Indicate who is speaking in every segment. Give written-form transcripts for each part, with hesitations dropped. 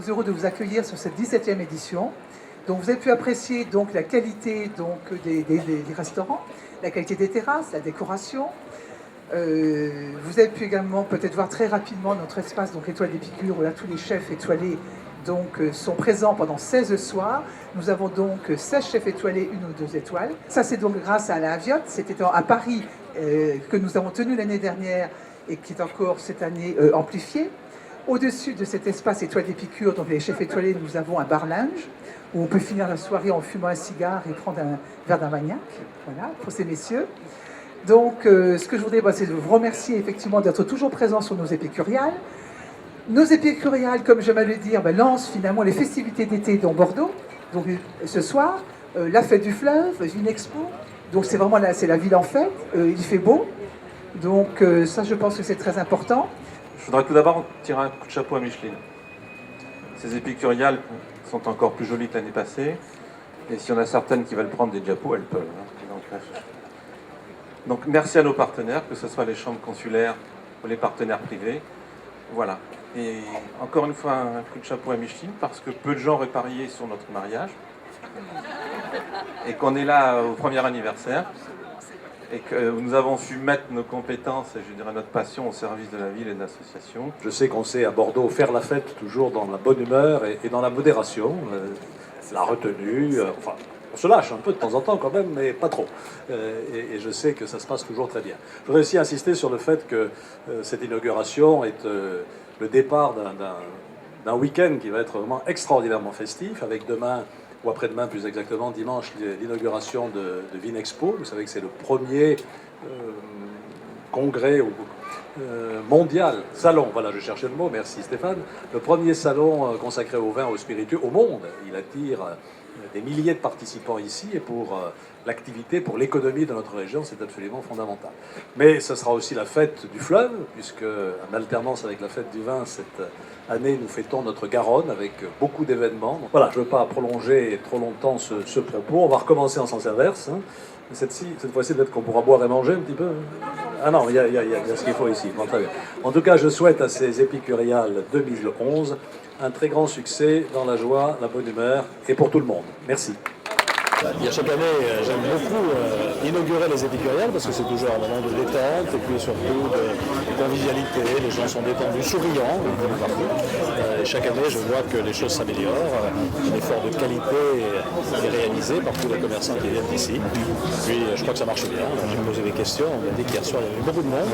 Speaker 1: heureux de vous accueillir sur cette 17e édition. Donc vous avez pu apprécier donc, la qualité donc, des restaurants, la qualité des terrasses, la décoration. Vous avez pu également peut-être voir très rapidement notre espace, donc l'Étoile d'Épicure, où là tous les chefs étoilés donc, sont présents pendant 16 soirs. Nous avons donc 16 chefs étoilés, 1 ou 2 étoiles. Ça c'est donc grâce à la Aviotte, c'était à Paris que nous avons tenu l'année dernière et qui est encore cette année amplifié. Au-dessus de cet espace Étoile d'Épicure, donc les chefs étoilés, nous avons un bar lounge où on peut finir la soirée en fumant un cigare et prendre un verre d'armagnac, voilà, pour ces messieurs. Donc, ce que je voudrais, c'est de vous remercier effectivement d'être toujours présents sur nos épicuriales. Nos épicuriales, comme je m'allais dire, lancent finalement les festivités d'été dans Bordeaux. Donc, ce soir, la fête du fleuve, Vinexpo. Donc, c'est vraiment c'est la ville en fête. Il fait beau. Donc, ça, je pense que c'est très important.
Speaker 2: Je voudrais tout d'abord tirer un coup de chapeau à Micheline. Ces épicuriales sont encore plus jolies que l'année passée. Et s'il y en a certaines qui veulent prendre des diapos, elles peuvent. Donc merci à nos partenaires, que ce soit les chambres consulaires ou les partenaires privés. Voilà. Et encore une fois, un coup de chapeau à Micheline, parce que peu de gens auraient parié sur notre mariage. Et qu'on est là au premier anniversaire. Et que nous avons su mettre nos compétences et je dirais notre passion au service de la ville et de l'association.
Speaker 3: Je sais qu'on sait à Bordeaux faire la fête toujours dans la bonne humeur et dans la modération, la retenue, enfin on se lâche un peu de temps en temps quand même, mais pas trop. Et je sais que ça se passe toujours très bien. Je voudrais aussi insister sur le fait que cette inauguration est le départ d'un week-end qui va être vraiment extraordinairement festif, avec demain, ou après-demain plus exactement, dimanche, l'inauguration de Vinexpo. Vous savez que c'est le premier congrès mondial, salon, voilà, je cherchais le mot, merci Stéphane, le premier salon consacré au vin, aux spiritueux au monde. Il attire des milliers de participants ici et pour l'activité, pour l'économie de notre région, c'est absolument fondamental. Mais ce sera aussi la fête du fleuve, puisque en alternance avec la fête du vin, cette année, nous fêtons notre Garonne avec beaucoup d'événements. Voilà, je ne veux pas prolonger trop longtemps ce propos. On va recommencer en sens inverse. Hein. Cette fois-ci, peut-être qu'on pourra boire et manger un petit peu. Ah non, il y a ce qu'il faut ici. Bon, très bien. En tout cas, je souhaite à ces épicuriales 2011 un très grand succès dans la joie, la bonne humeur et pour tout le monde. Merci.
Speaker 4: Chaque année, j'aime beaucoup inaugurer les épicuriales parce que c'est toujours un moment de détente et puis surtout de convivialité. Les gens sont détendus, souriants, partout. Chaque année, je vois que les choses s'améliorent. Un effort de qualité est réalisé par tous les commerçants qui viennent ici. Puis, je crois que ça marche bien. J'ai posé des questions. On m'a dit qu'hier soir, il y avait beaucoup de monde.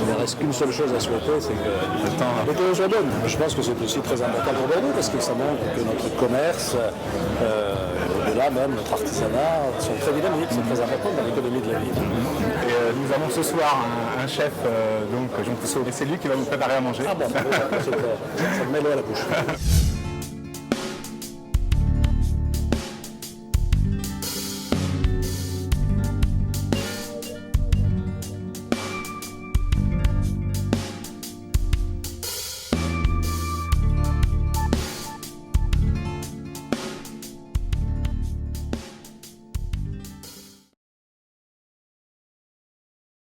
Speaker 4: Il ne reste qu'une seule chose à souhaiter, c'est que les soit bonne. Je pense que c'est aussi très important pour Bordeaux parce que ça montre que notre commerce, au-delà même, notre artisanat sont très dynamiques, c'est très important dans l'économie de la ville.
Speaker 5: Et nous avons ce soir un chef, donc Jean Pousseau, et c'est lui qui va nous préparer à manger.
Speaker 4: Ah bon, ça me met l'eau à la bouche.